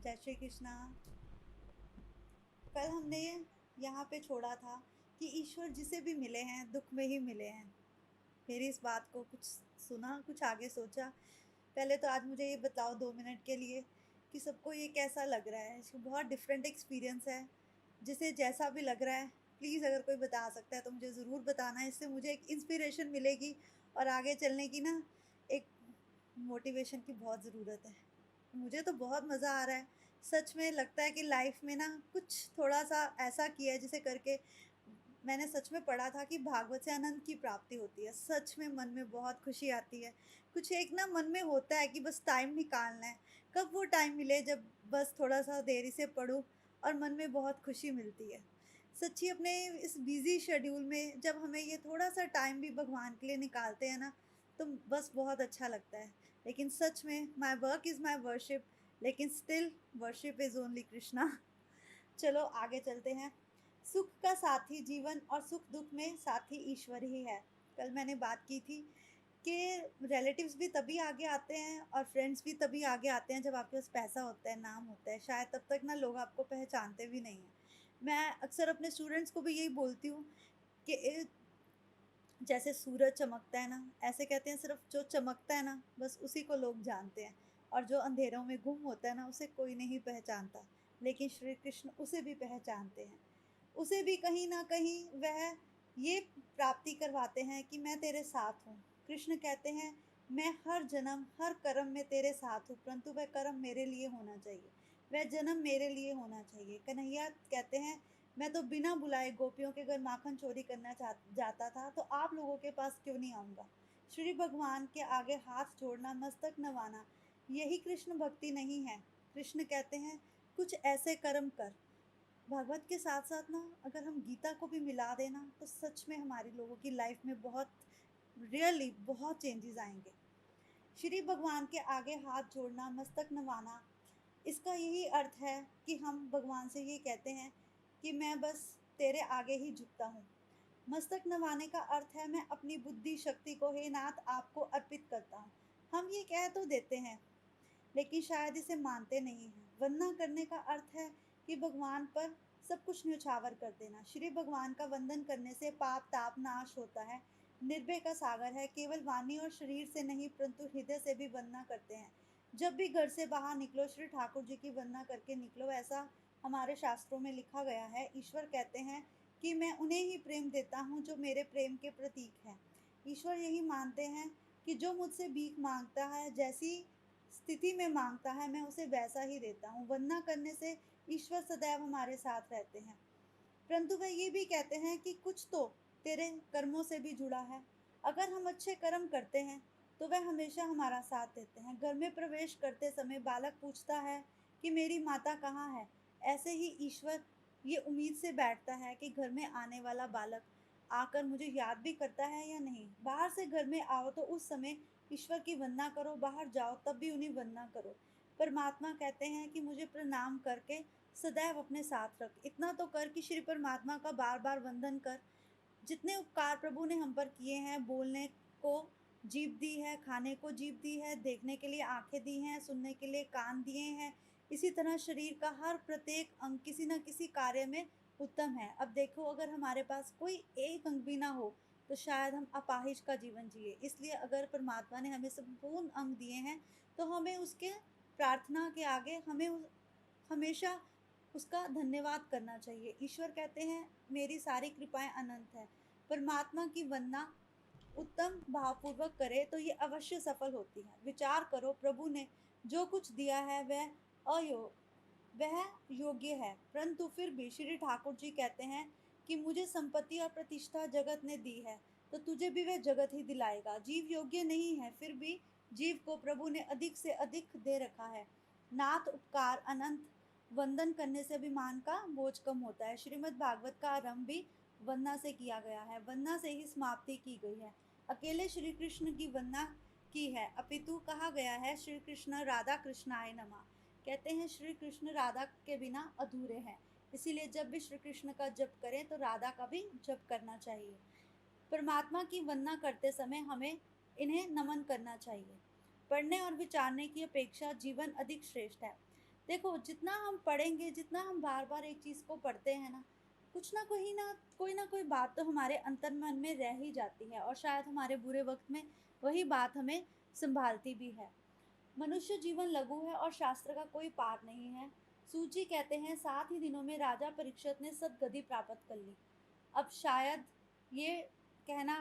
जय श्री कृष्णा। कल हमने यहाँ पे छोड़ा था कि ईश्वर जिसे भी मिले हैं दुख में ही मिले हैं। मेरी इस बात को कुछ सुना, कुछ आगे सोचा। पहले तो आज मुझे ये बताओ 2 मिनट के लिए कि सबको ये कैसा लग रहा है। इसको बहुत डिफरेंट एक्सपीरियंस है। जिसे जैसा भी लग रहा है प्लीज़ अगर कोई बता सकता है तो मुझे ज़रूर बताना। इससे मुझे एक इंस्पिरेशन मिलेगी और आगे चलने की ना एक मोटिवेशन की बहुत ज़रूरत है। मुझे तो बहुत मज़ा आ रहा है। सच में लगता है कि लाइफ़ में ना कुछ थोड़ा-सा ऐसा किया है जिसे करके मैंने सच में पढ़ा था कि भागवत से आनंद की प्राप्ति होती है। सच में मन में बहुत खुशी आती है। कुछ एक ना मन में होता है कि बस टाइम निकालना है। कब वो टाइम मिले जब बस थोड़ा-सा देरी से पढूँ और मन में बहुत खुशी मिलती है। सच्ची अपने इस बिज़ी शेड्यूल में जब हमें ये थोड़ा-सा टाइम भी भगवान के लिए निकालते हैं ना, तो बस बहुत अच्छा लगता है। लेकिन सच में my work is my worship, लेकिन still worship is only Krishna. चलो आगे चलते हैं। सुख का साथी जीवन और सुख-दुःख में साथी ईश्वर ही है। कल मैंने बात की थी कि रिलेटिव्स भी तभी आगे आते हैं और फ्रेंड्स भी तभी आगे आते हैं जब आपके पास पैसा होता है, नाम होता है। शायद तब तक ना लोग आपको पहचानते भी नहीं हैं। मैं अक्सर अपने स्टूडेंट्स को भी यही बोलती हूँ कि जैसे सूरज चमकता है ना, ऐसे कहते हैं सिर्फ़ जो चमकता है ना, बस उसी को लोग जानते हैं और जो अंधेरों में गुम होता है ना, उसे कोई नहीं पहचानता। लेकिन श्री कृष्ण उसे भी पहचानते हैं। उसे भी कहीं न कहीं वह ये प्राप्ति करवाते हैं कि मैं तेरे साथ हूँ। कृष्ण कहते हैं, मैं हर जन्म, हर कर्म में तेरे साथ हूँ, परंतु वह कर्म मेरे लिए होना चाहिए। वह जन्म मेरे लिए होना चाहिए। कन्हैया कहते हैं, मैं तो बिना बुलाए गोपियों के घर माखन चोरी करना जाता था, तो आप लोगों के पास क्यों नहीं आऊँगा? श्री भगवान के आगे हाथ जोड़ना, मस्तक नवाना, यही कृष्ण भक्ति नहीं है। कृष्ण कहते हैं, कुछ ऐसे कर्म कर। भागवत के साथ-साथ ना अगर हम गीता को भी मिला दें ना, तो सच में हमारी लोगों की लाइफ में बहुत रियली बहुत चेंजेज़ आएँगे। श्री भगवान के आगे हाथ जोड़ना, मस्तक नवाना, इसका यही अर्थ है कि हम भगवान से ये कहते हैं कि मैं बस तेरे आगे ही झुकता हूँ। मस्तक नवाने का अर्थ है मैं अपनी बुद्धि शक्ति को हे नाथ आपको अर्पित करता हूँ। हम ये कह तो देते हैं लेकिन शायद इसे मानते नहीं हैं। वंदना करने का अर्थ है कि भगवान पर सब कुछ न्यौछावर कर देना। श्री भगवान का वंदन करने से पाप ताप नाश होता है। निर्भय का सागर है, केवल वाणी और शरीर से नहीं परंतु हृदय से भी वंदना करते हैं। जब भी घर से बाहर निकलो श्री ठाकुर जी की वंदना करके निकलो, ऐसा हमारे शास्त्रों में लिखा गया है। ईश्वर कहते हैं कि मैं उन्हें ही प्रेम देता हूँ जो मेरे प्रेम के प्रतीक हैं। ईश्वर यही मानते हैं कि जो मुझसे भीख माँगता है, जैसी स्थिति में माँगता है, मैं उसे वैसा ही देता हूँ। वंदना करने से ईश्वर सदैव हमारे साथ रहते हैं। परंतु वह ये भी कहते हैं कि कुछ तो तेरे कर्मों से भी जुड़ा है। अगर हम अच्छे कर्म करते हैं, तो वह हमेशा हमारा साथ देते हैं। घर में प्रवेश करते समय बालक पूछता है कि मेरी माता कहाँ है? ऐसे ही ईश्वर ये उम्मीद से बैठता है कि घर में आने वाला बालक आकर मुझे याद भी करता है या नहीं। बाहर से घर में आओ तो उस समय ईश्वर की वंदना करो, बाहर जाओ तब भी उन्हें वंदना करो। परमात्मा कहते हैं कि मुझे प्रणाम करके सदैव अपने साथ रख। इतना तो कर कि श्री परमात्मा का बार-बार वंदन कर। जितने उपकार प्रभु ने हम पर किए हैं, बोलने को जीभ दी है, खाने को जीभ दी है, देखने के लिए आँखें दी हैं, सुनने के लिए कान दिए हैं। इसी तरह शरीर का हर प्रत्येक अंग किसी न किसी कार्य में उत्तम है। अब देखो अगर हमारे पास कोई एक अंग भी ना हो, तो शायद हम अपाहिज का जीवन जिए। इसलिए अगर परमात्मा ने हमें संपूर्ण अंग दिए हैं, तो हमें उसके प्रार्थना के आगे हमें हमेशा उसका धन्यवाद करना चाहिए। ईश्वर कहते हैं मेरी सारी कृपाएँ अनंत हैं। परमात्मा की वंदना उत्तम भावपूर्वक करे तो ये अवश्य सफल होती है। विचार करो प्रभु ने जो कुछ दिया है वह योग्य है, परंतु फिर भी श्री ठाकुर जी कहते हैं कि मुझे संपत्ति और प्रतिष्ठा जगत ने दी है, तो तुझे भी वह जगत ही दिलाएगा। जीव योग्य नहीं है, फिर भी जीव को प्रभु ने अधिक से अधिक दे रखा है। नाथ उपकार अनंत, वंदन करने से अभिमान का बोझ कम होता है। श्रीमद् भागवत का आरंभ भी वंदना से किया गया है, वंदना से ही समाप्ति की गई है। अकेले श्री कृष्ण की वंदना की है, अपितु कहा गया है श्री कृष्ण राधा कृष्णाय नमः। कहते हैं श्री कृष्ण राधा के बिना अधूरे हैं, इसीलिए जब भी श्री कृष्ण का जप करें तो राधा का भी जप करना चाहिए। परमात्मा की वंदना करते समय हमें इन्हें नमन करना चाहिए। पढ़ने और विचारने की अपेक्षा जीवन अधिक श्रेष्ठ है। देखो, जितना हम पढ़ेंगे, जितना हम बार-बार एक चीज़ को पढ़ते हैं ना, कुछ ना कोई ना कोई बात तो हमारे अंतर्मन में रह ही जाती है और शायद हमारे बुरे वक़्त में वही बात हमें सँभालती भी है। मनुष्य जीवन लघु है और शास्त्र का कोई पार नहीं है। सूची कहते हैं 7 ही दिनों में राजा परीक्षित ने सद्गति प्राप्त कर ली। अब शायद ये कहना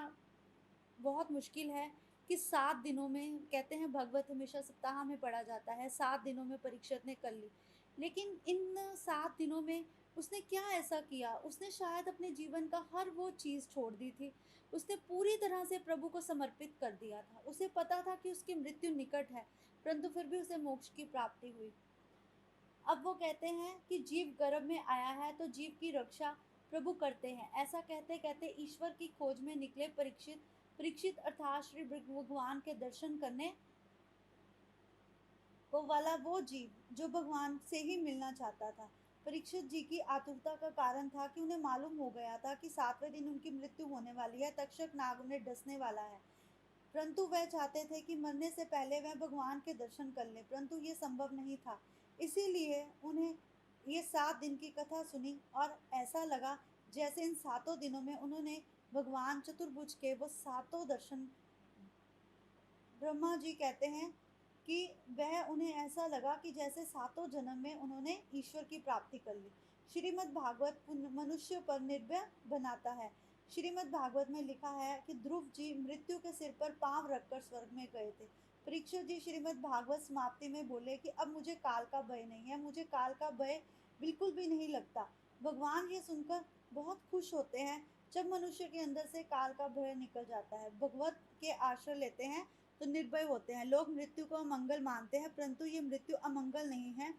बहुत मुश्किल है कि 7 दिनों में, कहते हैं भगवत हमेशा सप्ताह में पढ़ा जाता है, 7 दिनों में परीक्षित ने कर ली। लेकिन इन 7 दिनों में उसने क्या ऐसा किया? उसने शायद अपने जीवन का हर वो चीज़ छोड़ दी थी। उसने पूरी तरह से प्रभु को समर्पित कर दिया था। उसे पता था कि उसकी मृत्यु निकट है, परंतु फिर भी उसे मोक्ष की प्राप्ति हुई। अब वो कहते हैं कि जीव गर्भ में आया है तो जीव की रक्षा प्रभु करते हैं। ऐसा कहते कहते ईश्वर की खोज में निकले परीक्षित। परीक्षित अर्थात श्री भगवान के दर्शन करने को वाला वो जीव जो भगवान से ही मिलना चाहता था। परीक्षित जी की आतुरता का कारण था कि उन्हें मालूम हो गया था कि 7वें दिन उनकी मृत्यु होने वाली है, तक्षक नाग उन्हें डसने वाला है। परंतु वह चाहते थे कि मरने से पहले वह भगवान के दर्शन कर लें, परंतु ये संभव नहीं था। इसीलिए उन्हें ये 7 दिन की कथा सुनी और ऐसा लगा जैसे इन 7 दिनों में उन्होंने भगवान चतुर्भुज के वो 7 दर्शन। ब्रह्मा जी कहते हैं कि वह उन्हें ऐसा लगा कि जैसे 7 जन्म में उन्होंने ईश्वर की प्राप्ति कर ली। श्रीमद् भागवत मनुष्य पर निर्भय बनाता है। श्रीमद् भागवत में लिखा है कि ध्रुव जी मृत्यु के सिर पर पांव रखकर स्वर्ग में गए थे। परीक्षित जी श्रीमद् भागवत समाप्ति में बोले कि अब मुझे काल का भय नहीं है, मुझे काल का भय बिल्कुल भी नहीं लगता। भगवान ये सुनकर बहुत खुश होते हैं जब मनुष्य के अंदर से काल का भय निकल जाता है, भगवत के आश्रय लेते हैं तो निर्भय होते हैं। लोग मृत्यु को अमंगल मानते हैं, परंतु ये मृत्यु अमंगल नहीं है।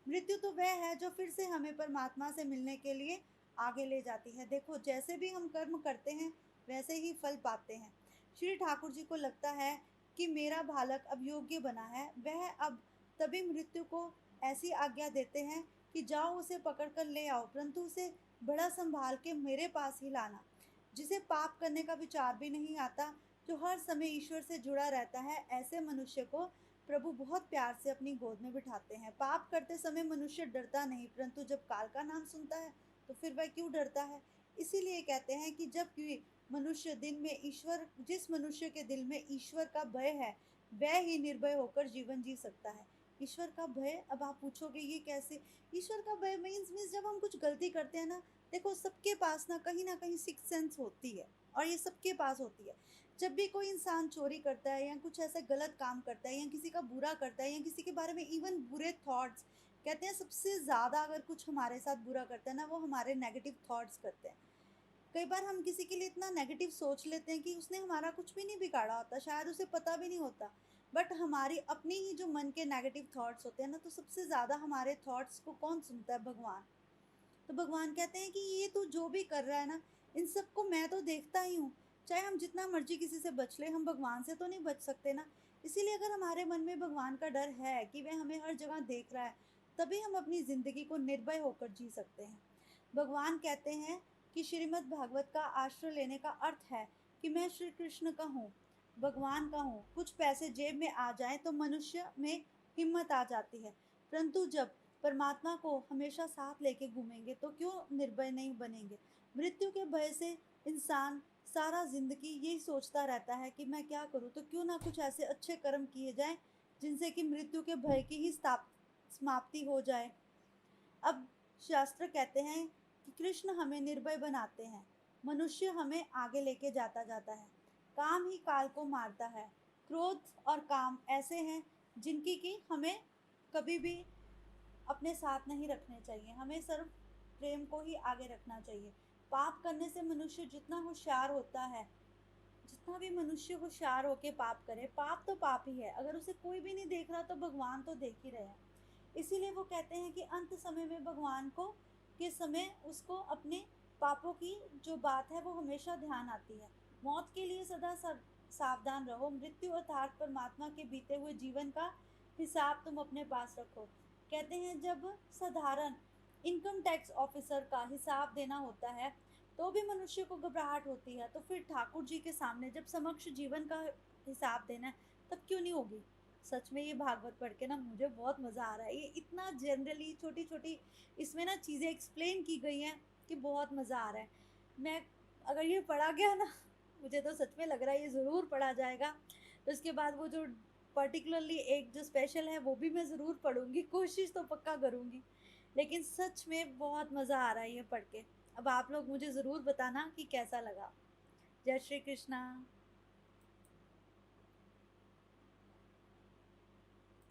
मृत्यु तो वह है जो फिर से हमें परमात्मा से मिलने के लिए आगे ले जाती है। देखो, जैसे भी हम कर्म करते हैं वैसे ही फल पाते हैं। श्री ठाकुर जी को लगता है कि मेरा बालक अब योग्य बना है। वह अब तभी मृत्यु को ऐसी आज्ञा देते हैं कि जाओ उसे पकड़ कर ले आओ, परंतु उसे बड़ा संभाल के मेरे पास ही लाना। जिसे पाप करने का विचार भी नहीं आता, जो हर समय ईश्वर से जुड़ा रहता है, ऐसे मनुष्य को प्रभु बहुत प्यार से अपनी गोद में बिठाते हैं। पाप करते समय मनुष्य डरता नहीं, परंतु जब काल का नाम सुनता है तो फिर वह क्यों डरता है? इसीलिए कहते हैं कि जब कि मनुष्य दिन में ईश्वर, जिस मनुष्य के दिल में ईश्वर का भय है, वह ही निर्भय होकर जीवन जी सकता है। ईश्वर का भय, अब आप पूछोगे ये कैसे? ईश्वर का भय मीन्स जब हम कुछ गलती करते हैं ना, देखो सबके पास ना कहीं सिक्स सेंस होती है और ये सबके पास होती है। जब भी कोई इंसान चोरी करता है या कुछ ऐसा गलत काम करता है या किसी का बुरा करता है या किसी के बारे में इवन बुरे थॉट्स, कहते हैं सबसे ज़्यादा अगर कुछ हमारे साथ बुरा करता है ना, वो हमारे नेगेटिव थॉट्स करते हैं। कई बार हम किसी के लिए इतना नेगेटिव सोच लेते हैं कि उसने हमारा कुछ भी नहीं बिगाड़ा होता, शायद उसे पता भी नहीं होता, बट हमारी अपनी ही जो मन के नेगेटिव थॉट्स होते हैं ना, तो सबसे ज़्यादा हमारे थॉट्स को कौन सुनता है? भगवान। तो भगवान कहते हैं कि ये तू जो भी कर रहा है ना, इन सबको मैं तो देखता ही हूँ। चाहे हम जितना मर्जी किसी से बच ले, हम भगवान से तो नहीं बच सकते ना। इसीलिए अगर हमारे मन में भगवान का डर है कि वह हमें हर जगह देख रहा है, तभी हम अपनी ज़िंदगी को निर्भय होकर जी सकते हैं। भगवान कहते हैं कि श्रीमद् भागवत का आश्रय लेने का अर्थ है कि मैं श्री कृष्ण का हूँ, भगवान का हूँ। कुछ पैसे जेब में आ जाएं तो मनुष्य में हिम्मत आ जाती है, परंतु जब परमात्मा को हमेशा साथ लेके घूमेंगे तो क्यों निर्भय नहीं बनेंगे? मृत्यु के भय से इंसान सारा ज़िंदगी यही सोचता रहता है कि मैं क्या करूँ? तो क्यों ना कुछ ऐसे अच्छे कर्म किए जाएँ जिनसे कि मृत्यु के भय की ही समाप्ति हो जाए। अब शास्त्र कहते हैं कि कृष्ण हमें निर्भय बनाते हैं, मनुष्य हमें आगे लेके जाता है। काम ही काल को मारता है। क्रोध और काम ऐसे हैं जिनकी कि हमें कभी भी अपने साथ नहीं रखने चाहिए। हमें सिर्फ प्रेम को ही आगे रखना चाहिए। पाप करने से मनुष्य जितना होशियार होता है, जितना भी मनुष्य होशियार होके पाप करे, पाप तो पाप ही है। अगर उसे कोई भी नहीं देख रहा तो भगवान तो देख ही रहे हैं। इसीलिए वो कहते हैं कि अंत समय में भगवान को के समय उसको अपने पापों की जो बात है वो हमेशा ध्यान आती है। मौत के लिए सदा सावधान रहो। मृत्यु अर्थात परमात्मा के बीते हुए जीवन का हिसाब तुम अपने पास रखो। कहते हैं जब साधारण इनकम टैक्स ऑफिसर का हिसाब देना होता है तो भी मनुष्य को घबराहट होती है, तो फिर ठाकुर जी के सामने जब समक्ष जीवन का हिसाब देना है तब क्यों नहीं होगी? सच में ये भागवत पढ़ के ना मुझे बहुत मज़ा आ रहा है। ये इतना जनरली छोटी-छोटी इसमें ना चीज़ें एक्सप्लेन की गई हैं कि बहुत मज़ा आ रहा है। मैं अगर ये पढ़ा गया ना मुझे तो सच में लग रहा है ये ज़रूर पढ़ा जाएगा। उसके बाद वो जो पर्टिकुलरली एक जो स्पेशल है वो भी मैं ज़रूर पढ़ूँगी, कोशिश तो पक्का करूँगी। लेकिन सच में बहुत मज़ा आ रहा है ये पढ़ के। अब आप लोग मुझे ज़रूर बताना कि कैसा लगा। जय श्री कृष्णा।